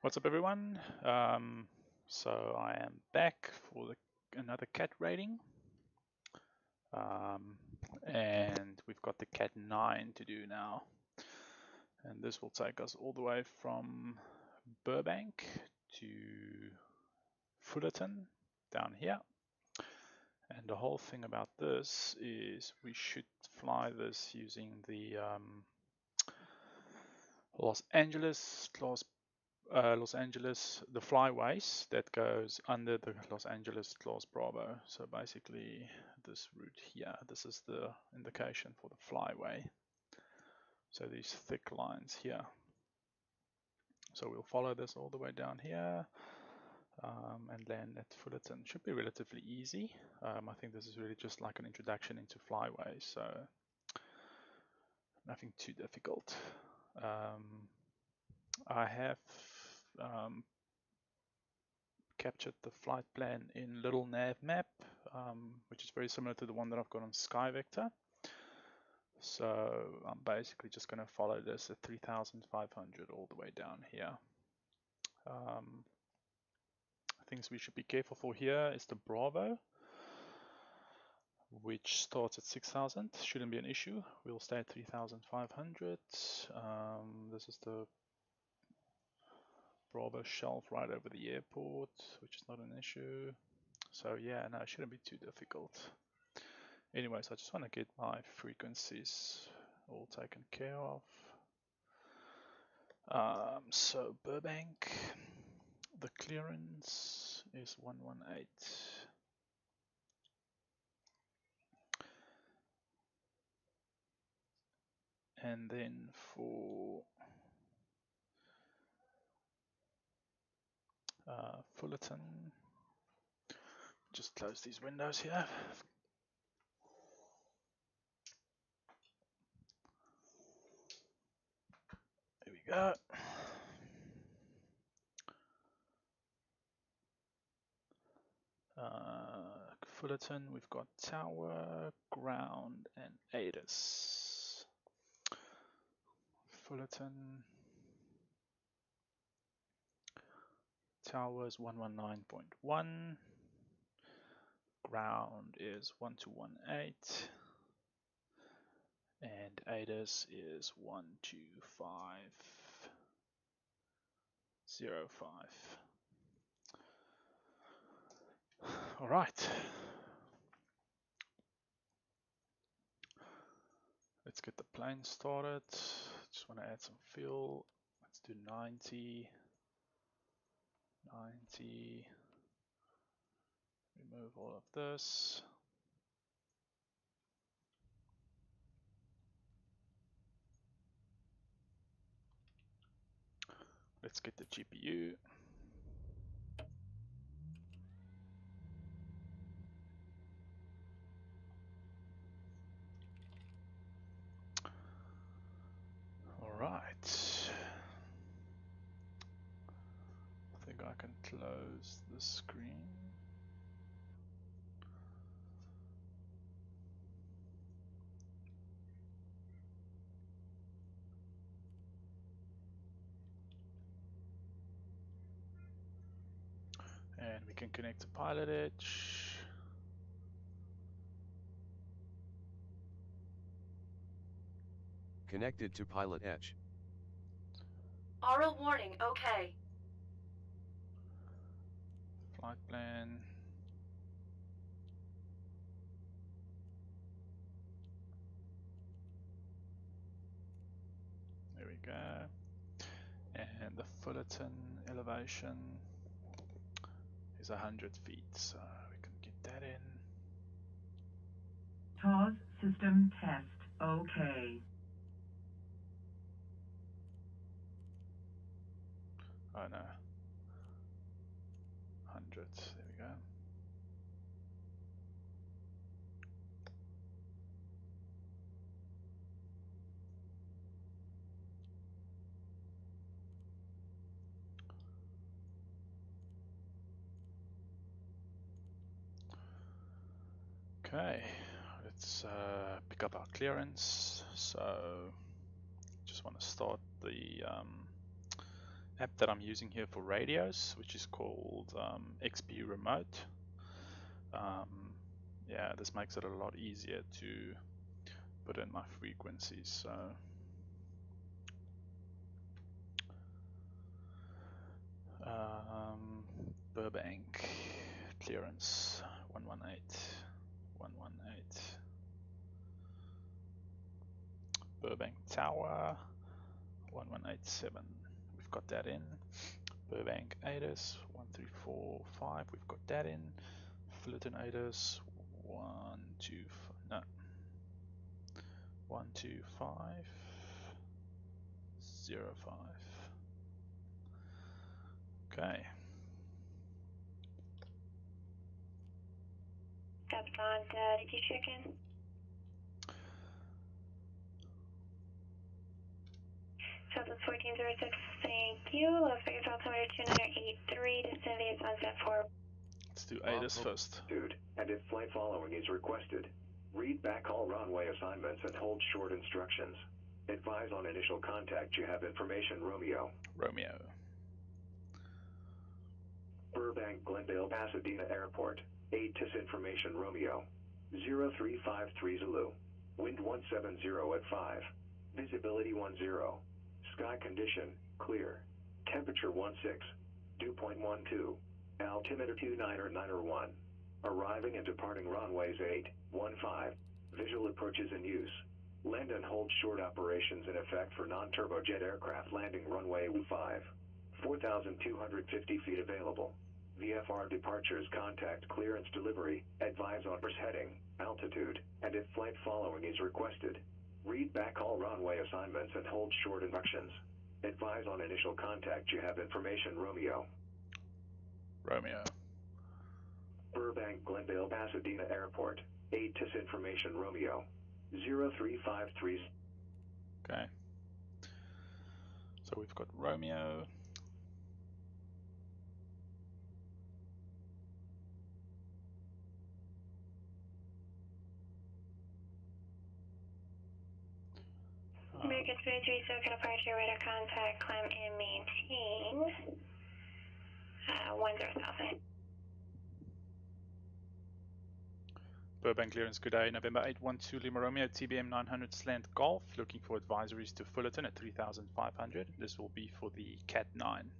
What's up, everyone? So I am back for another CAT rating, and we've got the CAT-09 to do now, and this will take us all the way from Burbank to Fullerton down here. And the whole thing about this is we should fly this using the Los Angeles, the flyways that goes under the Los Angeles Class Bravo. So basically this route here, this is the indication for the flyway. So these thick lines here. So we'll follow this all the way down here and land at Fullerton. Should be relatively easy. I think this is really just like an introduction into flyways, so nothing too difficult. I have captured the flight plan in Little Nav Map, which is very similar to the one that I've got on SkyVector. So I'm basically just going to follow this at 3,500 all the way down here. Things we should be careful for here is the Bravo, which starts at 6,000. Shouldn't be an issue. We'll stay at 3,500. This is the Bravo shelf right over the airport, which is not an issue. So yeah, no, it shouldn't be too difficult. Anyways, I just want to get my frequencies all taken care of. So Burbank, the clearance is 118. And then for Fullerton, just close these windows here. There we go. Fullerton, we've got tower, ground, and ATIS. Fullerton, tower is 119.1, ground is 1218, and ATIS is 12505. All right. Let's get the plane started. Just want to add some fuel. Let's do 90. Remove all of this. Let's get the GPU. All right. I think I can close the screen. And we can connect to PilotEdge. Connected to PilotEdge. Aural warning, okay. Flight plan. There we go. And the Fullerton elevation is 100 feet, so we can get that in. TOS system test, okay. Oh no. 100, there we go. Okay, let's pick up our clearance. So just want to start the app that I'm using here for radios, which is called XP Remote. Yeah, this makes it a lot easier to put in my frequencies. So Burbank clearance 118, 118. Burbank Tower 1187. We've got that in. Burbank ATIS 1345. We've got that in. Fullerton ATIS 12505. Okay. That's on. Did you check in? Southwest 1406, thank you. Las Vegas altimeter 2983, descending at sunset 4. Let's do ATIS first. And if flight following is requested, read back all runway assignments and hold short instructions. Advise on initial contact you have information Romeo. Romeo. Burbank Glendale Pasadena Airport. ATIS information Romeo. 0353 Zulu. Wind 170 at 5. Visibility 10. Sky condition, clear. Temperature 16. Dew point 12. Altimeter 2991. Arriving and departing runways 8, 15. Visual approaches in use. Land and hold short operations in effect for non-turbojet aircraft landing runway 5. 4,250 feet available. VFR departures contact clearance delivery, advise on course heading, altitude, and if flight following is requested. Read back all runway assignments and hold short instructions. Advise on initial contact you have information Romeo. Romeo. Burbank Glendale Pasadena Airport. ATIS information Romeo. 0353. Okay. So we've got Romeo. American 23, SoCal departure, radar contact, climb and maintain. 10,000. Burbank clearance, good day. November 812 Lima Romeo, TBM 900 slant Golf. Looking for advisories to Fullerton at 3,500. This will be for the CAT-09.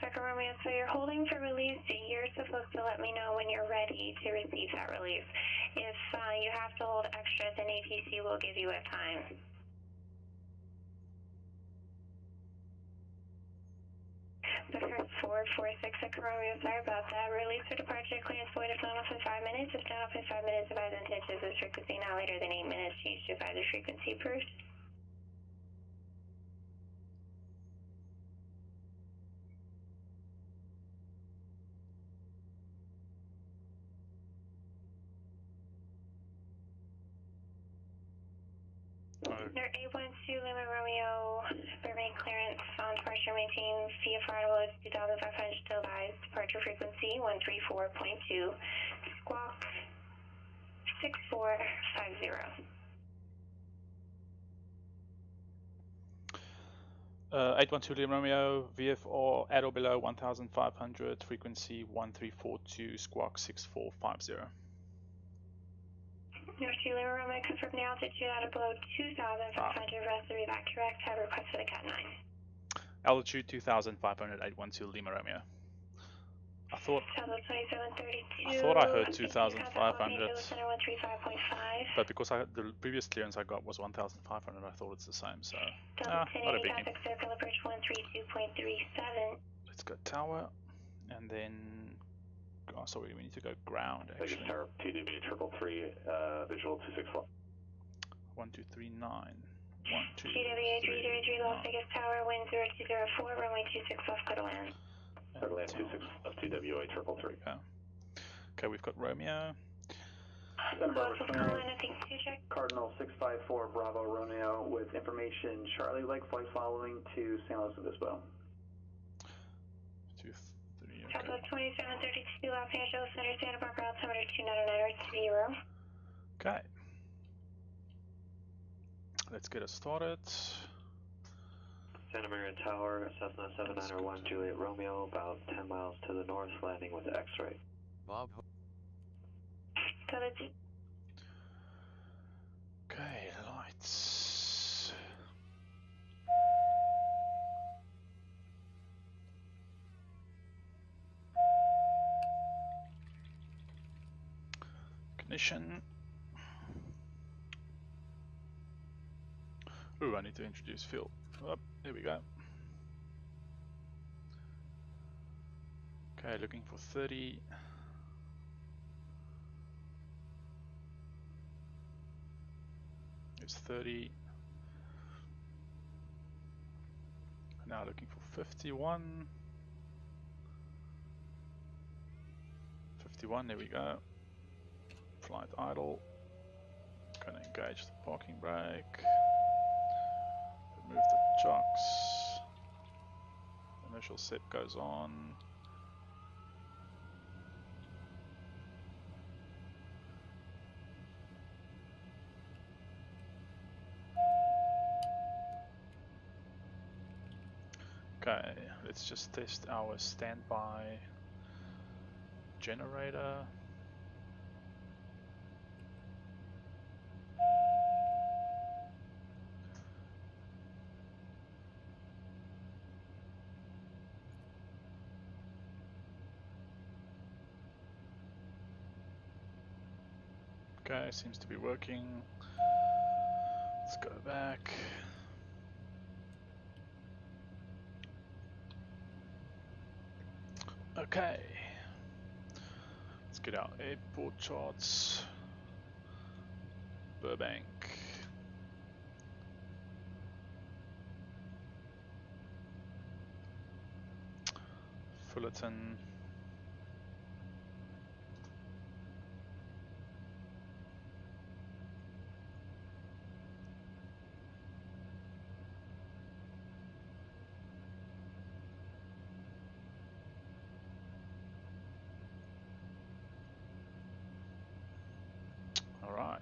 Echo Romeo, so you're holding for release. You're supposed to let me know when you're ready to receive that release. If you have to hold extra, then ATC will give you a time. The first 446 Echo Romeo, sorry about that. Release for departure clearance void if not within 5 minutes. If not within 5 minutes, advise intentions of frequency not later than 8 minutes. Change to advisor frequency first. Number 812 Lima Romeo, Burbank clearance on departure maintain VFR load 2,500 still advised. Departure frequency 134.2. Squawk 6450. 812 Lima Romeo, VFR at or below 1,500, frequency 1342, squawk 6450. North 2 Lima Romeo, confirm the altitude at or below 2,500. Rest of back correct. Have a request for the CAT-09. Altitude 2,500, 812 Lima Romeo. I thought I heard 2,500, but because the previous clearance I got was 1,500, I thought it's the same. So not a biggie. Let's go tower, and then oh, sorry, we need to go ground actually. Tower TDB 333, visual 264. 1239. 1, 2, TWA 333 Las Vegas Tower, wind 0204, runway 26 left, clear to land. Land 26 left, TWA 333. Okay, we've got Romeo. Cardinal 654 Bravo Romeo with information Charlie Lake flight following to San Luis Obispo. 2, 3, okay. Southwest 2732 Los Angeles Center, Santa Barbara, altimeter 299 0. Okay. let's get it started. Santa Maria Tower, Cessna 7901 Juliet Romeo, about 10 miles to the north, landing with X-ray. Bob. Okay, lights. Ignition. Ooh, I need to introduce fuel. Oh, there we go. Okay, looking for 30. It's 30. Now looking for 51. 51, there we go. Flight idle. Gonna engage the parking brake. Remove the chocks. Initial set goes on. Okay, let's just test our standby generator. Okay, seems to be working. Let's go back. Okay. Let's get our airport charts. Burbank. Fullerton. All right.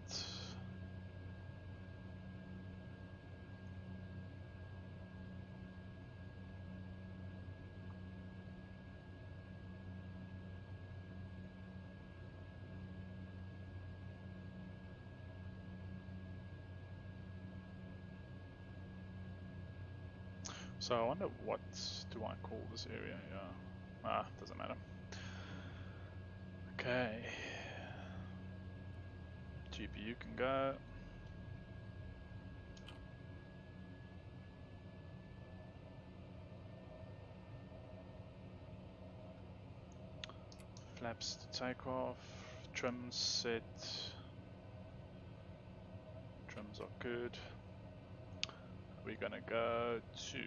So I wonder what do I call this area? Yeah. Doesn't matter. Okay. GPU can go. Flaps to take off. Trims set. Trims are good. We're gonna go to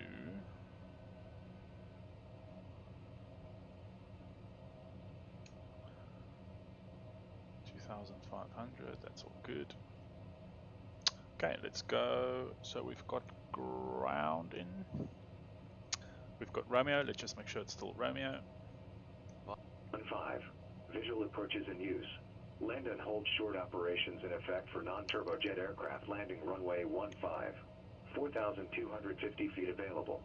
2,500. That's all good. Okay, let's go. So we've got ground in. We've got Romeo. Let's just make sure it's still Romeo. 5. Visual approaches in use. Land and hold short operations in effect for non-turbojet aircraft landing runway 15. 4,250 feet available.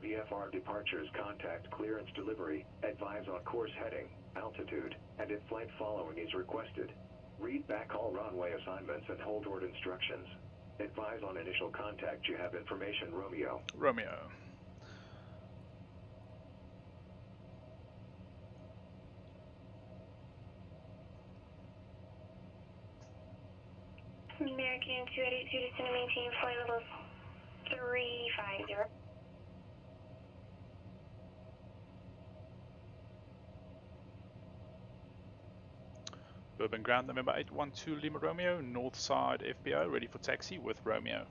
VFR departures, contact, clearance, delivery, advise on course heading, altitude, and if flight following is requested. Read back all runway assignments and hold word instructions. Advise on initial contact you have information, Romeo. Romeo. American 282 descend to maintain flight level 350. Urban ground number 812 Lima Romeo, north side FBO, ready for taxi with Romeo.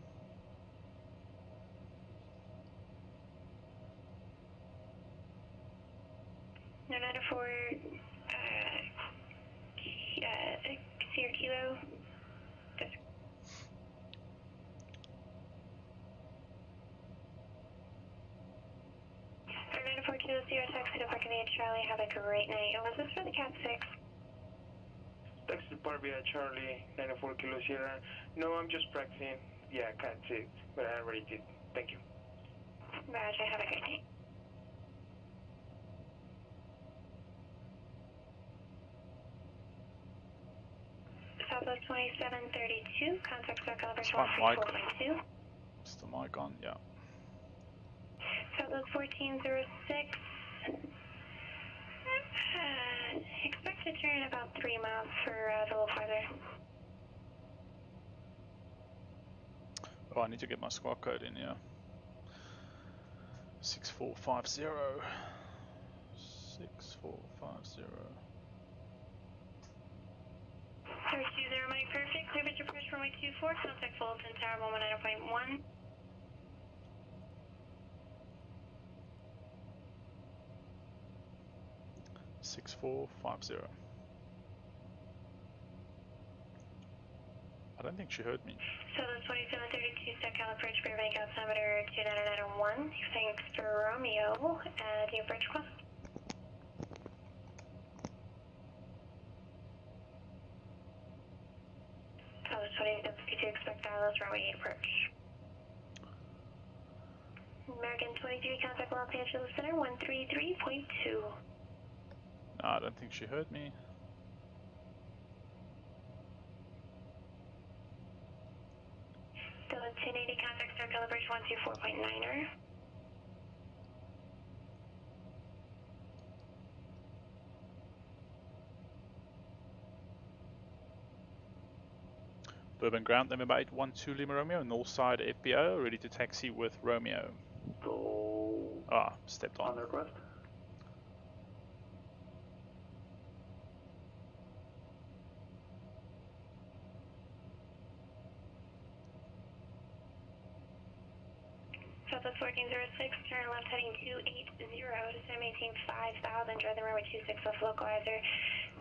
No, 904, Sierra Kilo. Or 904 Kilo Sierra taxi to Park via Charlie. Have a great night. And was this for the CAT-06? Taxi to Park via Charlie, 904 Kilo Sierra. No, I'm just practicing. Yeah, CAT-06, but I already did. Thank you. Roger, have a great night. Southwest 2732, contact circle It's number my mic. 14.2. Is the mic on? Yeah. Southwest 1406. Expect to turn about 3 miles for the low weather. Oh, I need to get my squawk code in here. 6450. 6450. 320 Mike, perfect. Clear pitch approach runway 24. Contact Fulton Tower 119.1. I don't think she heard me. So the 2732 SoCal approach, Burbank altimeter 29901. Thanks for Romeo. Do you approach request? So the 2732 expect ILS runway 8 approach. American 23 contact Los Angeles Center 133.2. No, I don't think she heard me. So the 1080 contact circle approach 124.9er. Bourbon ground, November 812 Lima Romeo, north side FBO, ready to taxi with Romeo. Go Ah, stepped on. on the request. Southwest 1406, turn left heading 280, descend maintain 5000, drive the runway 26 left localizer,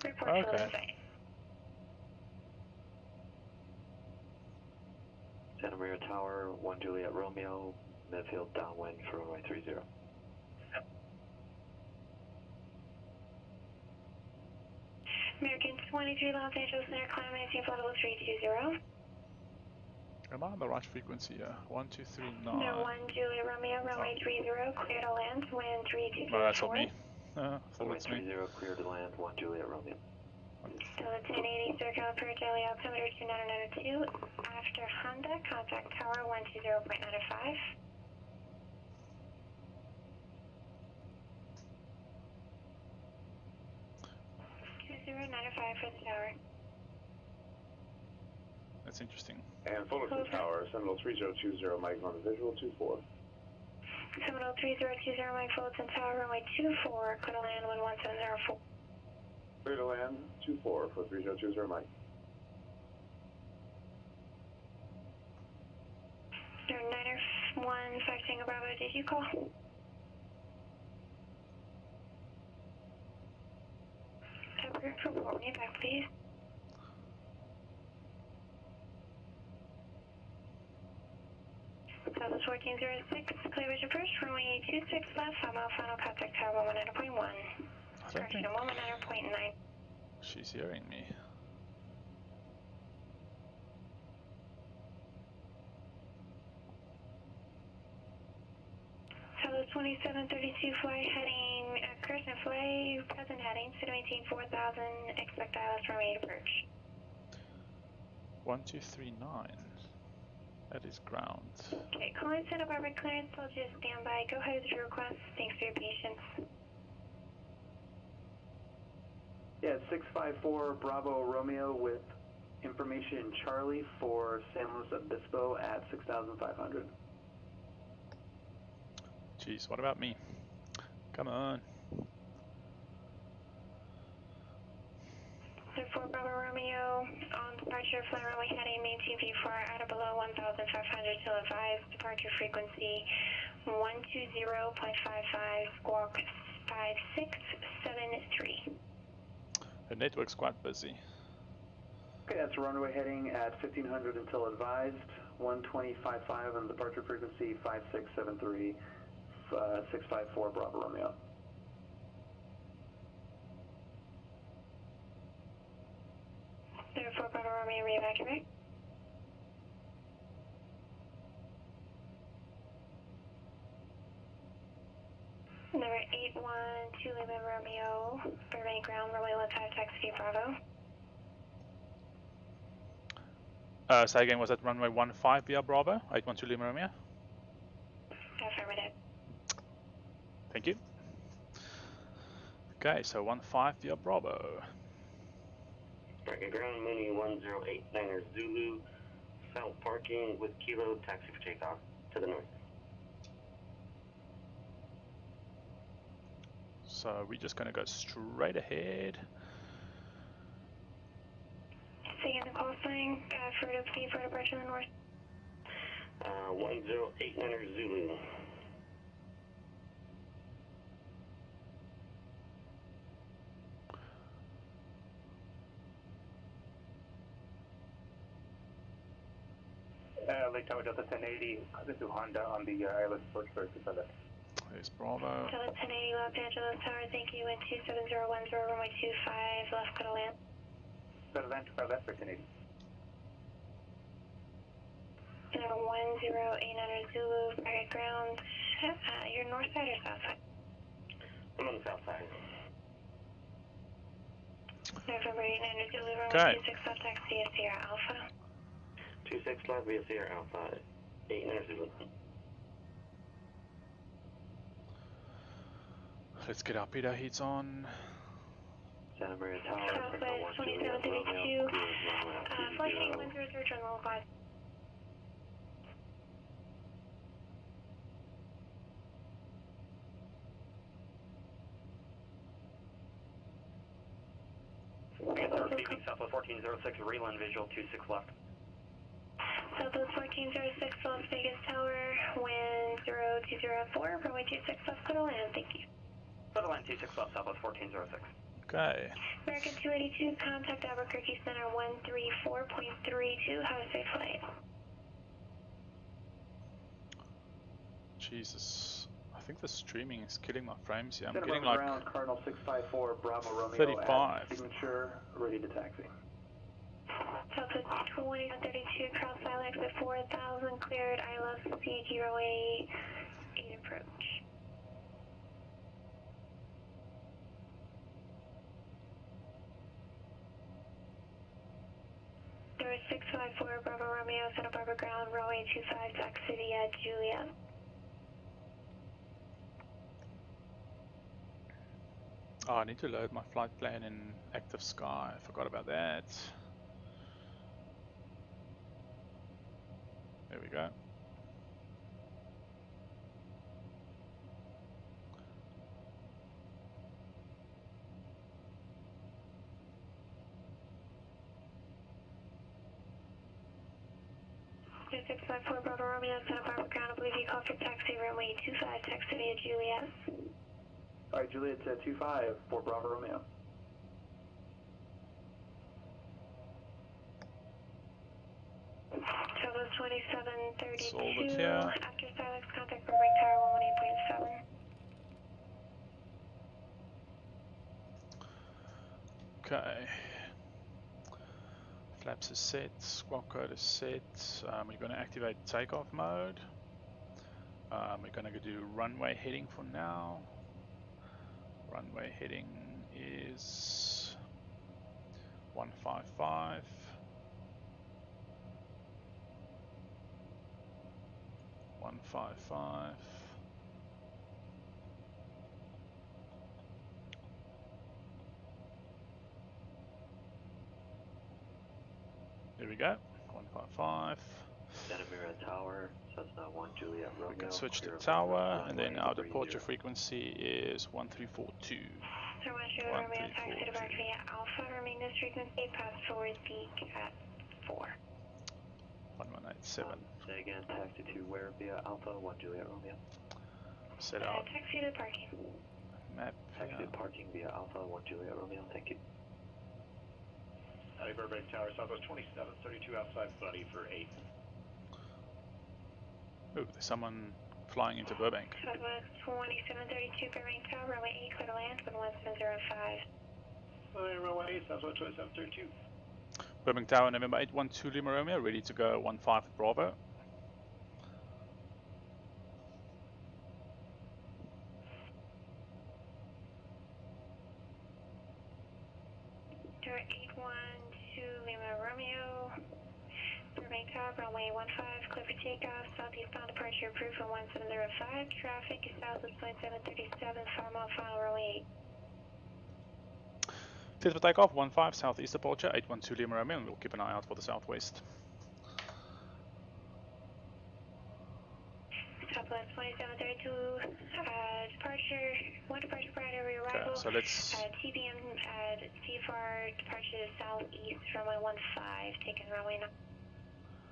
report to Okay. site. Santa Maria Tower, 1 Juliet Romeo, midfield downwind for runway 30. American 23 Los Angeles Center, climb maintain flight level 320. Am I on the right frequency here? 1239. No, 1 Juliet Romeo, runway 30, clear to land, wind 3204. Oh, that's not me. Thought Runway it's me. 30, clear to land, 1 Juliet Romeo. So the 1080 circle approach daily altimeter 29902. After Honda, contact tower 120.95. 2095 for the tower. That's interesting. And Fullerton Tower, Seminole 3020, Mike on the visual 24. Seminole 3020, Mike Fullerton Tower, runway 24, clear to land 11704. Clear to land 24 for 3020, Mike. Niner 15 Tango Bravo, did you call? Approved, report me back, please. Southwest 1406, clear ridge approach, runway 26 left, 5 mile final contact tower 119.1. Correction, 119.9. She's hearing me. Southwest 2732, fly heading, correction, fly present heading, to maintain 4000, expect ILS runway 8 approach. 1239. That is ground. Okay, calling Santa Barbara clearance, I'll just stand by. Go ahead with your request. Thanks for your patience. Yeah, 654 Bravo Romeo with information Charlie for San Luis Obispo at 6,500. Jeez, what about me? Come on. 4 Bravo Romeo, on departure, fly runway heading, maintain V4 at or below 1,500 till advised. Departure frequency 120.55, squawk 5673. Her network's quite busy. Okay, that's runway heading at 1500 until advised, 120.55 and departure frequency 5673, 654 Bravo Romeo. Therefore, Bravo Romeo, re-evacuate. 812 Lima Romeo, Burbank ground, runway 15, taxi Bravo. Say again, was that runway 15 via Bravo, 812 Lima Romeo? Affirmative. Thank you. Okay, so 15 via Bravo. Burbank ground, Mooney 1089er Zulu, south parking with Kilo, taxi for takeoff to the north. So we're just going to go straight ahead. Stay in the call sign for departure to the north. 1089er Zulu. Lake Tower Delta 1080, this is Honda on the ILS approach for Casella. There's Bravo. Delta 1080 Los Angeles Tower, thank you, wind 27010, runway 25, left, clear to land. Clear to land, 25 left for 1080. Number 1089 Zulu, target ground, you're north side or south side? I'm on the south side. November 89 Zulu, runway Okay. 26 left, taxi Sierra Alpha. 26 left via Sierra Alpha, 89er Zulu. Let's get our pitot heats on. Santa Maria Tower, Southwest 2732, flight 8100, general class. Receiving Southwest 1406, reland visual 26 left. Southwest 1406, Las Vegas Tower, wind 0204, runway 26 left, clear to land, thank you. Clear to land 26 left, Southwest 1406. Okay. American 282, contact Albuquerque Center 134.32, have a safe flight. Jesus. I think the streaming is killing my frames here. I'm Center getting above like ground, Cardinal 654, Bravo Romeo 35. at signature, ready to taxi. Southwest 2132, cross island exit 4000, cleared, ILS CA08, 8 approach. There was 654, Bravo Romeo, Santa Barbara ground, runway 25, taxi via Juliet. Oh, I need to load my flight plan in active sky. I forgot about that. There we go. There's 654, Bravo Romeo, Santa Barbara ground, I believe you called for taxi runway 25, taxi via Juliet. Alright, Juliet 25 for Bravo Romeo. Southwest 2732, Solve it here. after Silex, contact Burbank Tower 118.7. Okay. Flaps is set, squawk code is set. We're going to activate takeoff mode. We're going to do runway heading for now. Runway heading is 155. 155. There we go. 155. Santa Maria Tower, Cessna 1 Juliet Romeo. We can switch to clear of tower, and then runway our 30. departure frequency is 1342. So much for Romeo, taxi to Bark via Alpha, remain this frequency, pass forward the CAT-4. 1187. Say again, taxi to where via Alpha 1 Juliet Romeo? Set out Taxi to parking. map. Taxi to parking via Alpha 1 Juliet Romeo, thank you. Howdy, Burbank Tower, Southwest 2732 outside buddy for 8. Oh, there's someone flying into Burbank. Southwest 2732, Burbank Tower, runway 8, clear to land, with 1705. Runway 8, Southwest 2732. Burbank Tower, November 812 Lima Romeo, ready to go 15 Bravo. takeoff, runway 15, clear for takeoff, southeastbound departure approved from 1705, traffic is southwest 2737, 5 mile final, runway 8. Clear for takeoff, 15, southeast departure, 812 Lima Romeo, and we'll keep an eye out for the southwest. Southwest 2732, departure, one departure prior to arrival. Okay, so let's... TBM, CFR, departure southeast, runway 15, taking runway 9.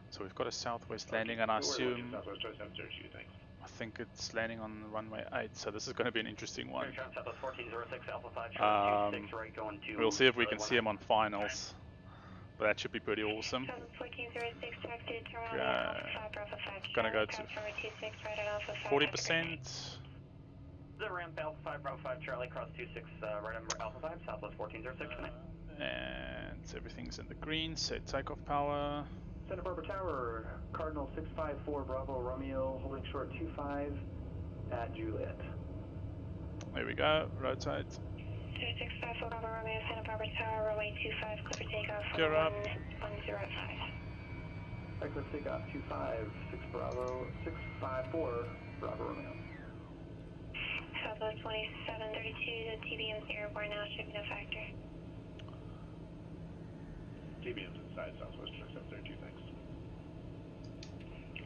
So we've got a southwest landing, and I assume... Southwest 2732, thanks. I think it's landing on runway 8, so this is going to be an interesting one. Southwest 1406, Alpha 5, 26, right, going to... We'll see if we can see him on finals. But that should be pretty awesome. Gonna go to 40%. The ramp Alpha 5, Bravo 5, Charlie, cross 26, right on Alpha 5, Southwest 1406, and everything's in the green, set takeoff power. Santa Barbara Tower, Cardinal 654, Bravo Romeo, holding short 25 at Juliet. There we go, rotate. 654 Bravo Romeo, Santa Barbara Tower, runway 25, clear for takeoff. Gear up. 105. Right, clear for takeoff 25, 6 Bravo, 654, Bravo Romeo. Southwest 2732, the TBM's airborne now, shipping no factor. TBM's inside Southwest 2732, thanks.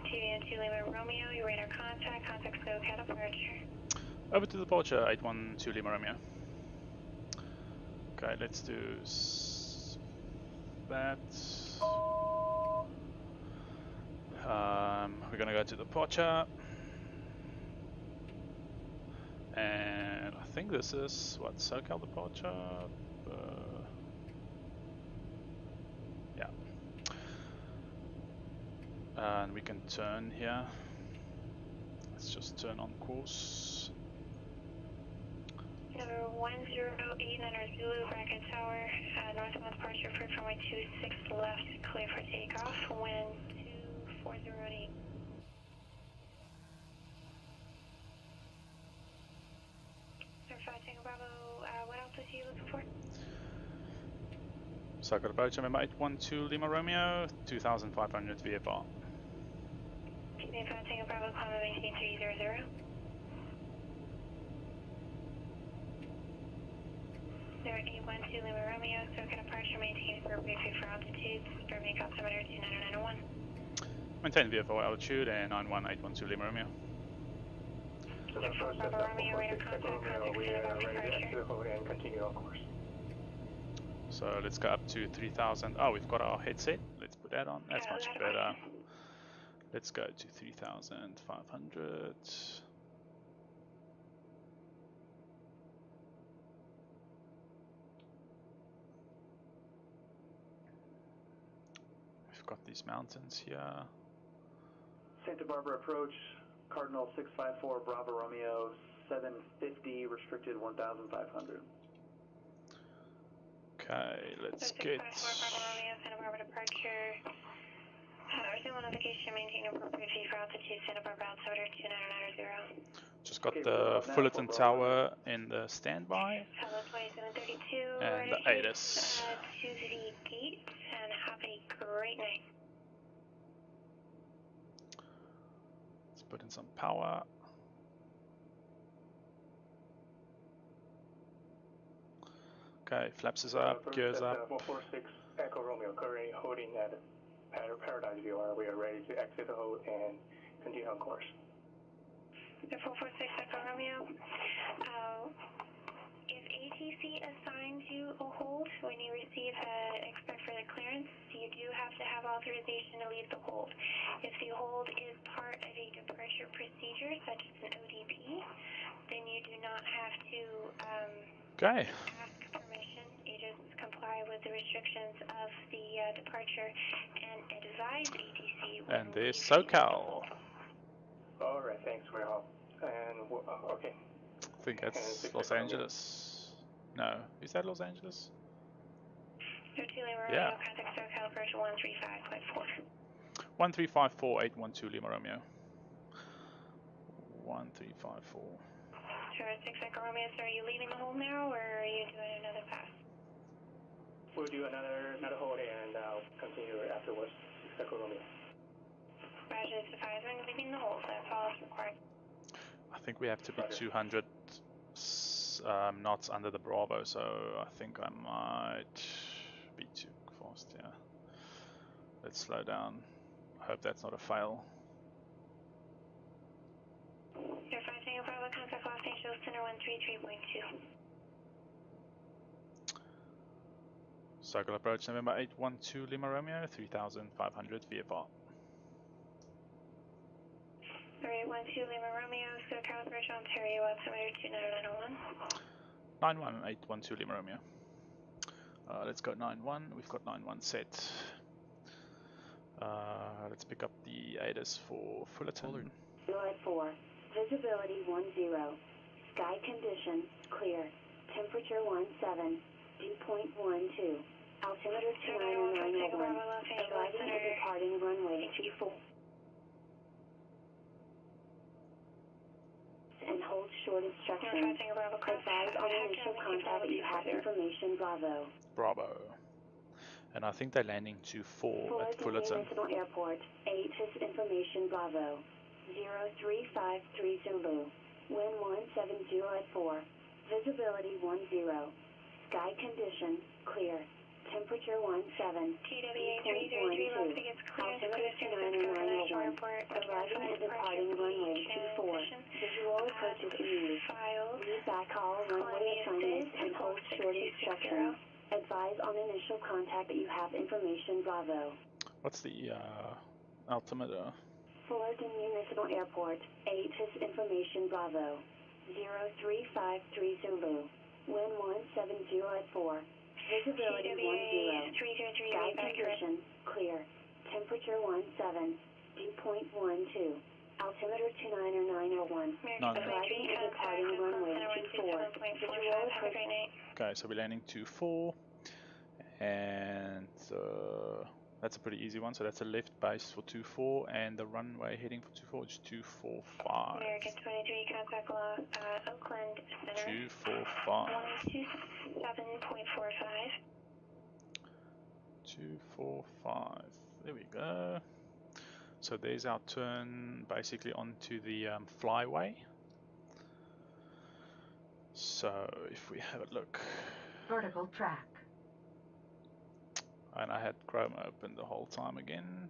TBM 2 Lima Romeo, your radar contact go CAT departure. Over to departure, 812 Lima Romeo. Okay, let's do that. We're gonna go to departure. And I think this is, what, SoCal departure? Yeah. And we can turn here. Let's just turn on course. Number 1089 Zulu, Bracket Tower, northbound departure approved from runway 26 left, clear for takeoff, wind 24008. Tango Bravo, what altitude are you looking for? So I got approach number 812 Lima Romeo, 2500 VFR. Tango Bravo, climb maintain 300. There 812 Lima Romeo, so can departure maintain appropriate for altitude, for make altimeter 29901. Maintain VFR altitude and 91812 Lima Romeo. Bravo Romeo, radar contact, we are ready to exit the hood and continue on course. So let's go up to 3000. Oh, we've got our headset. Let's put that on. That's much better. Let's go to 3500. We've got these mountains here. Santa Barbara approach, Cardinal 654, Bravo Romeo, 750, restricted 1,500. Okay, let's get... 654 Bravo Romeo, Santa Barbara departure. Resume notification, maintain appropriate V for altitude, Santa Barbara altimeter 2990. Just got the Fullerton Tower in the standby. Hello 2732. And the ATIS. To the gate, and have a great night. Let's put in some power. Okay, flaps is up, gears up. 446 Echo Romeo, currently holding at Paradise View. We are ready to exit the hold and continue on course. 446 Echo Romeo. If ATC assigns you a hold when you receive expect further clearance, you do have to have authorization to leave the hold. If the hold is part of a departure procedure, such as an ODP, then you do not have to ask permission. You just comply with the restrictions of the departure and advise ATC. And there's SoCal. All right, thanks for your help. And okay. I think that's Los Angeles. No, is that Los Angeles? Yeah. Contact SoCal approach 135.4. 1354 812 Lima Romeo. 1354. Sure, 6 Echo Romeo, so are you leaving the hold now, or are you doing another pass? We'll do another hold and continue afterwards. 6 Echo Romeo. Just advise when leaving the hold. That's all is required. I think we have to be 200 knots under the Bravo, so I think I might be too fast, yeah. Let's slow down. I hope that's not a fail. You're finding a Bravo contact Los Angeles Center 133.2. Circle approach November 812 Lima Romeo, 3500 VFR. 3812 Lima Romeo, SoCal Bridge, Ontario, altimeter 29901. 91812 Lima Romeo. Let's go 91. We've got 91 set. Let's pick up the ADIS for Fullerton. Lloyd 4, visibility 10, sky condition clear, temperature 17, dew point 12, altimeter 29901, arriving and departing runway 24. And hold short instructions. Advise on initial contact that you have information Bravo. Bravo. And I think they're landing to 4 at Fullerton. Municipal Airport, 8 is information Bravo. 0353 Zulu. Wind 170 at 4. Visibility 10. Sky condition clear. Temperature 17. TWA 333 Las Vegas clear. Altimeter 29901. Arriving and departing runway 24. Visual approach is used. Leave backhaul runway assignment and hold short instructions. Advise on initial contact that you have information Bravo. What's the altimeter? Fullerton Municipal Airport, 8 is information Bravo. 0353 Zulu. Wind 170 at 4. Visibility 10. Sky condition clear. Temperature 17. Dew point 12. Altimeter 29901. Arriving and departing runway 24. Visual approach. Okay, so we're landing 24, and that's a pretty easy one. So that's a left base for 24, and the runway heading for 24 is 245. American 23, contact Oakland Center. 245. 127.45. 245. There we go. So there's our turn basically onto the flyway. So if we have a look. Vertical track. And I had Chrome open the whole time again.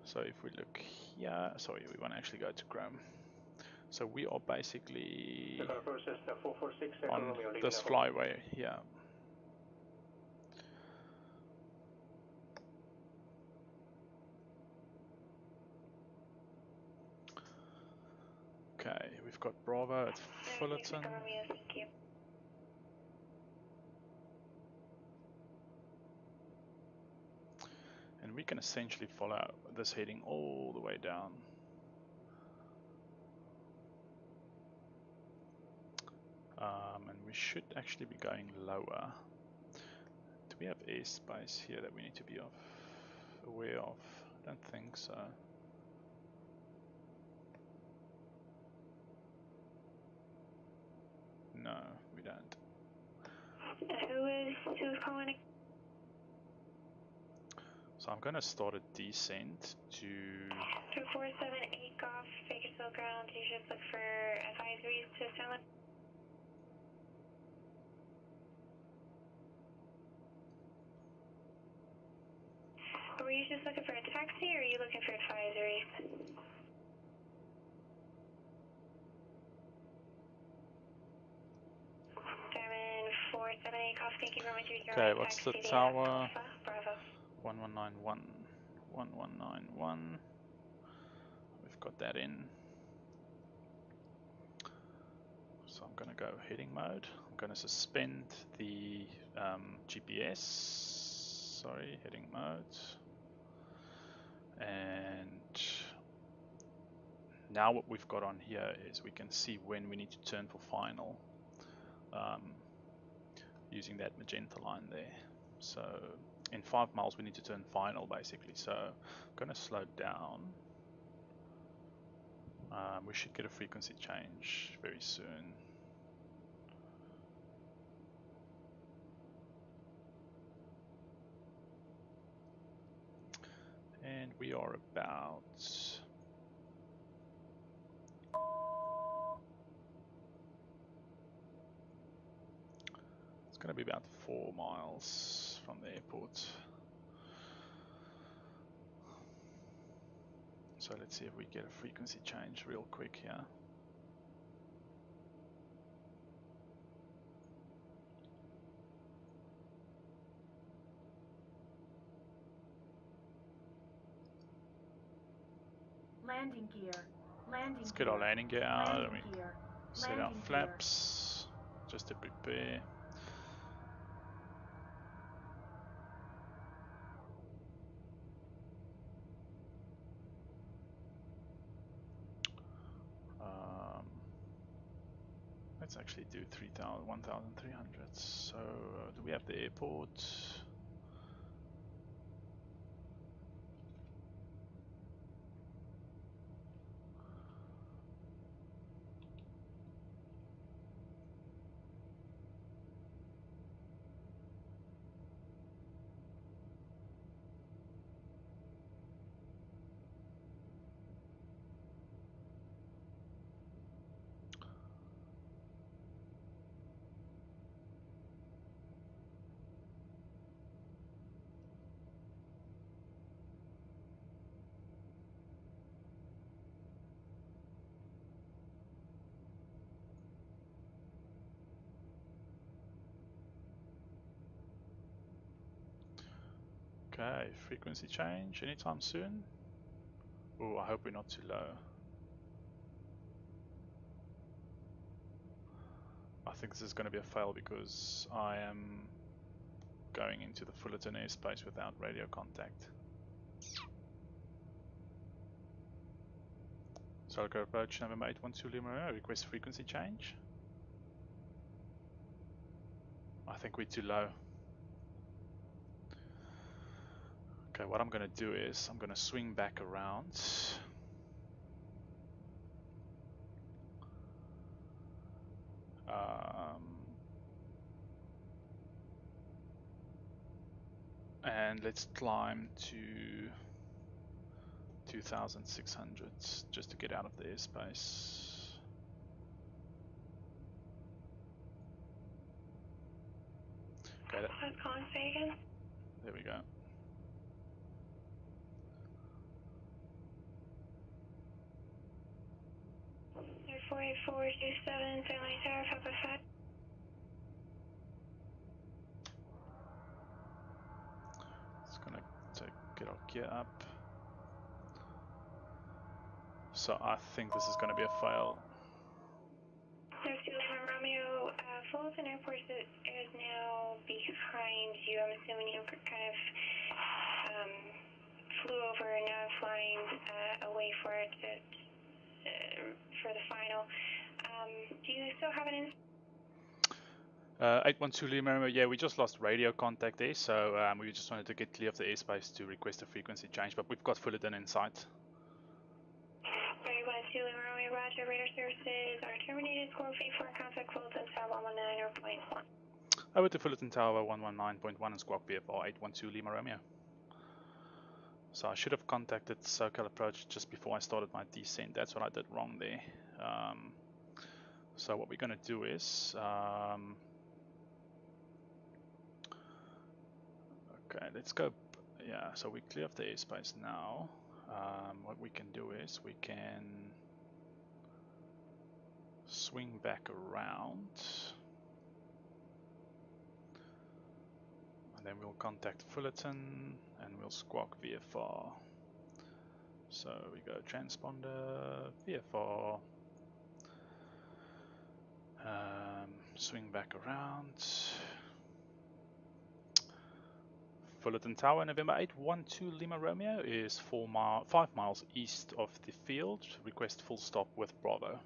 So if we look here, sorry, we want to actually go to Chrome. So we are basically on this flyway here. Okay, we've got Bravo at Fullerton. And we can essentially follow this heading all the way down. And we should actually be going lower. Do we have airspace here that we need to be aware of? I don't think so. No, we don't. Who's calling? So I'm going to start a descent to 2478 Golf, Bakersfield ground. You should look for advisories to sound. Were you just looking for a taxi, or are you looking for advisories? Diamond 478 Golf, thank you very much. okay, what's the tower? Bravo. 1191. 1191. We've got that in. So I'm going to go heading mode. I'm going to suspend the GPS. Sorry, heading mode. And now what we've got on here is we can see when we need to turn for final. Using that magenta line there. So in 5 miles we need to turn final basically. So I'm going to slow down. We should get a frequency change very soon. and we are about... It's going to be about 4 miles from the airport. So let's see if we get a frequency change real quick here. Landing gear. Landing Let's get our landing gear out. Landing gear. Set our flaps just to prepare. Let's actually do 1,300. So do we have the airport? Okay, frequency change anytime soon. Oh, I hope we're not too low. I think this is going to be a fail because I am going into the Fullerton airspace without radio contact. Solco approach November 812 Lima, request frequency change. I think we're too low. Okay, what I'm going to do is I'm going to swing back around. And let's climb to 2,600 just to get out of the airspace. Okay, Let's call and say again. There we go. Air 48427, Fairline Tower, Papa 5. It's gonna get our gear up. So I think this is gonna be a fail. There's 2 Lima Romeo, Fullerton Airport is now behind you. I'm assuming you kind of flew over and now flying away for it for the final. Do you still have an 812 Lima, yeah, we just lost radio contact there, so we just wanted to get clear of the airspace to request a frequency change, but we've got Fullerton in sight. 312 Lima Romeo, roger, radar services are terminated, score V4, contact Fullerton Tower 119 or 0.1. Over to Fullerton Tower 119.1 and squawk VFR 812 Lima Romeo. So I should have contacted SoCal Approach just before I started my descent. That's what I did wrong there. So what we're going to do is, okay, let's go. Yeah, so we clear off the airspace now. What we can do is we can swing back around. And then we'll contact Fullerton and we'll squawk VFR. So we go transponder, VFR, swing back around. Fullerton Tower, November 812 Lima Romeo is 5 miles east of the field. Request full stop with Bravo.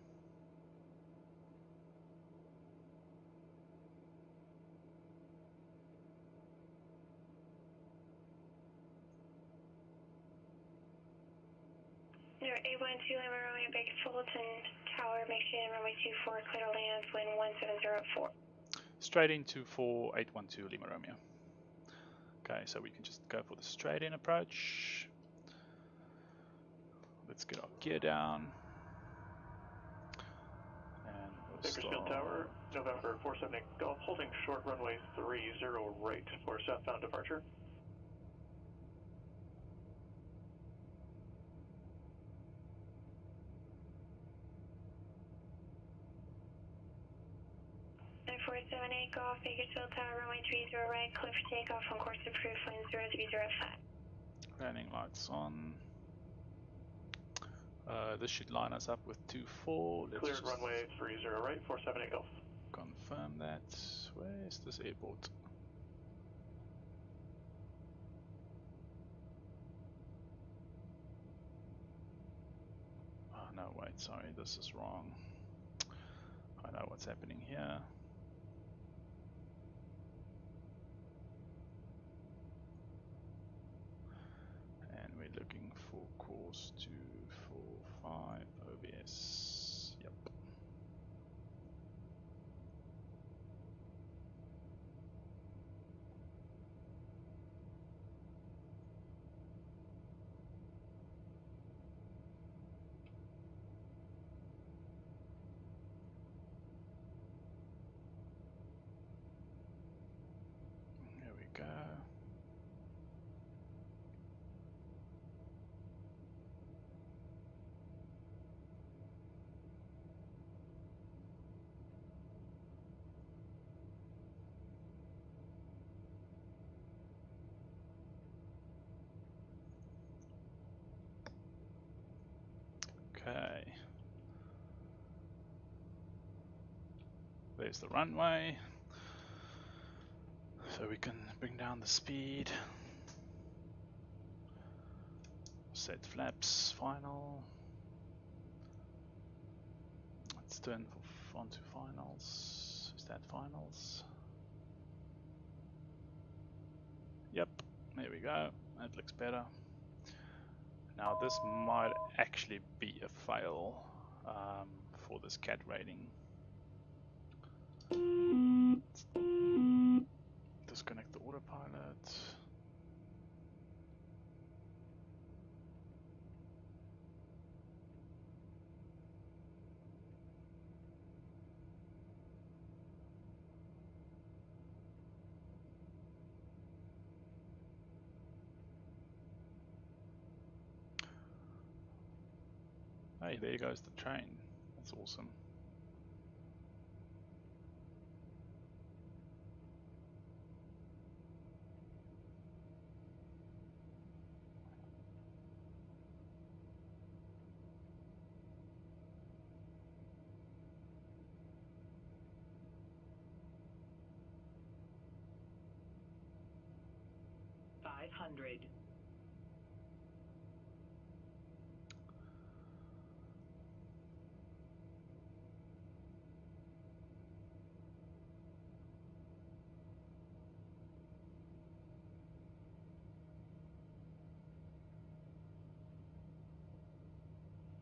There 812 Lima Romeo, big Fullerton Tower, make sure you're in runway 24, clear to land, wind 1704. Straight into 4812 Lima Romeo. Okay, so we can just go for the straight in approach. let's get our gear down. And we'll Bakersfield start. Tower, November 478 Golf, holding short runway 30 right for southbound departure. Nine 478 Golf, Bakersfield Tower, runway 30 right, clear for takeoff on course approved, wind 0305. Landing lights on. This should line us up with 24. Let's Cleared just runway 30 right, 478 Golf. confirm that. Where is this airport? Oh no, wait, sorry, this is wrong. I know what's happening here. And we're looking for course 245 OBS. Yep. There we go. Okay. There's the runway. So we can bring down the speed. Set flaps, final. Let's turn onto finals. Is that finals? Yep, there we go. That looks better. Now this might actually be a fail for this CAT rating. Disconnect the autopilot. Hey, there goes the train. That's awesome.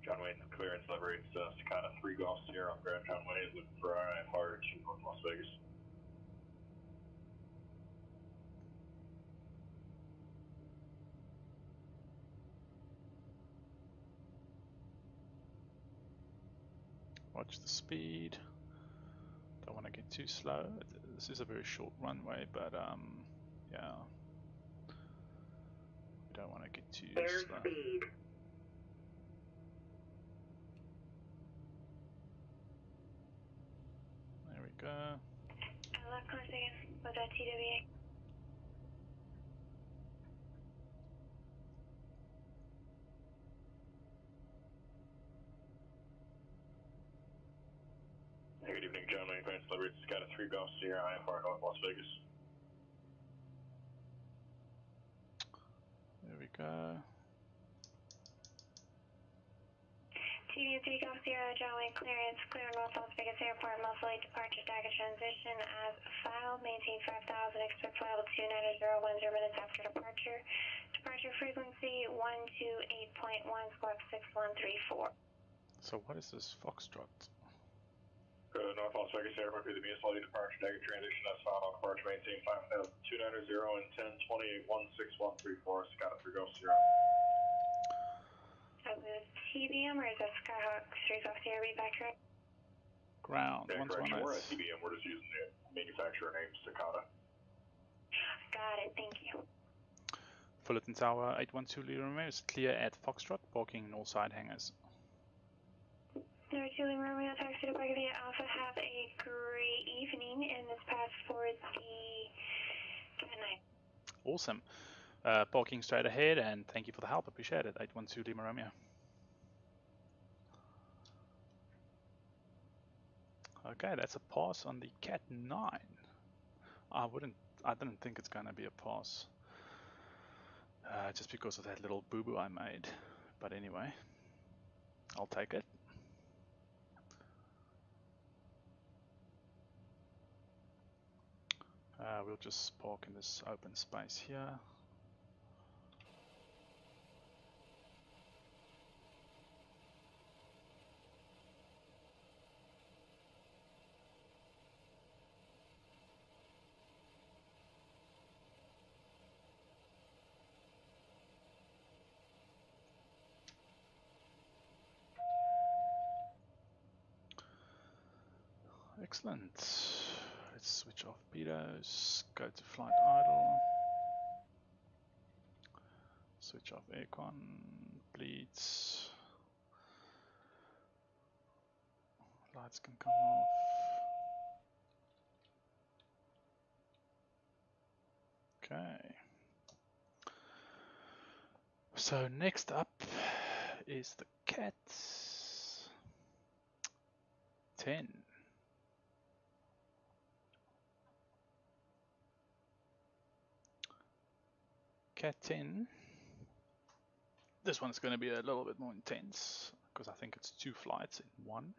John Wayne, clearance lever 8, Staccato 3 Golf Sierra on Grand John Wayne, looking for IFR to North Las Vegas. Watch the speed. Don't want to get too slow. This is a very short runway, but yeah. We don't want to get too slow. Speed. There we go. Left once again, with that TWA. Hey, good evening, John Wayne, clearance lever 8, Staccato 3 Golf Sierra, IFR North Las Vegas. There we go. TV 3 Golf Sierra, John Wayne clearance, clear North Las Vegas Airport, muscle late departure, stagger transition as filed, maintain 5,000, expect flight level 290, 10 minutes after departure. Departure frequency 128.1, squawk 6134. So what is this Foxtrot? North Las Vegas Airport through the municipality departure, stagger transition as filed on departure, maintain 5,000, 290 and 1028, 16134, Staccato 3 Golf Sierra. Good. CBM or is that Skyhawk straight off the air read back correct? Ground, Yeah, correction, 118. we're at CBM, we're just using the manufacturer name, Cicada. Got it, thank you. Fullerton Tower, 812 Lima Romeo is clear at Foxtrot, parking north side hangars. Number 2 Lima Romeo, taxi to Park via Alpha, have a great evening, and this pass for the CAT-09. Awesome. Parking straight ahead, and thank you for the help, appreciate it. 812 Lima Romeo. Okay, that's a pass on the CAT-09. I didn't think it's gonna be a pass. Just because of that little boo-boo I made. But anyway, I'll take it. We'll just park in this open space here. Excellent. Let's switch off pitos, go to flight idle, switch off aircon, bleeds, lights can come off. Okay. So next up is the CAT-10. CAT-10. This one's going to be a little bit more intense because I think it's 2 flights in one.